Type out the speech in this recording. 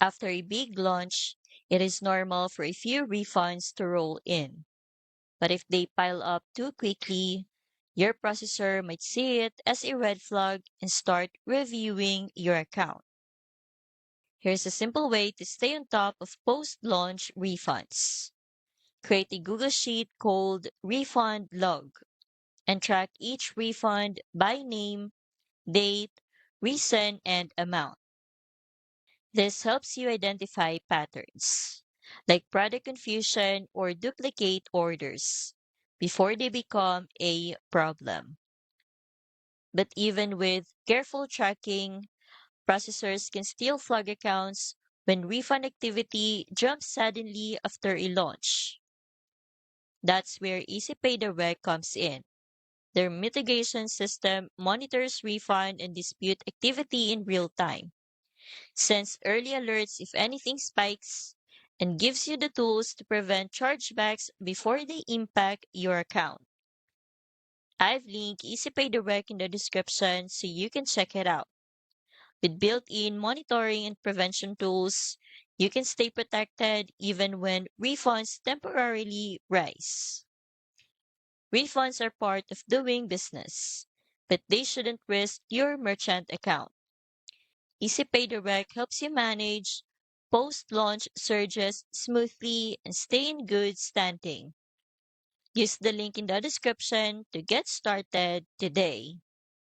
After a big launch, it is normal for a few refunds to roll in. But if they pile up too quickly, your processor might see it as a red flag and start reviewing your account. Here's a simple way to stay on top of post-launch refunds. Create a Google Sheet called Refund Log and track each refund by name, date, reason, and amount. This helps you identify patterns, like product confusion or duplicate orders, before they become a problem. But even with careful tracking, processors can still flag accounts when refund activity jumps suddenly after a launch. That's where EasyPay Direct comes in. Their mitigation system monitors refund and dispute activity in real time, sends early alerts if anything spikes, and gives you the tools to prevent chargebacks before they impact your account. I've linked EasyPay Direct in the description so you can check it out. With built-in monitoring and prevention tools, you can stay protected even when refunds temporarily rise. Refunds are part of doing business, but they shouldn't risk your merchant account. EasyPay Direct helps you manage post-launch surges smoothly and stay in good standing. Use the link in the description to get started today.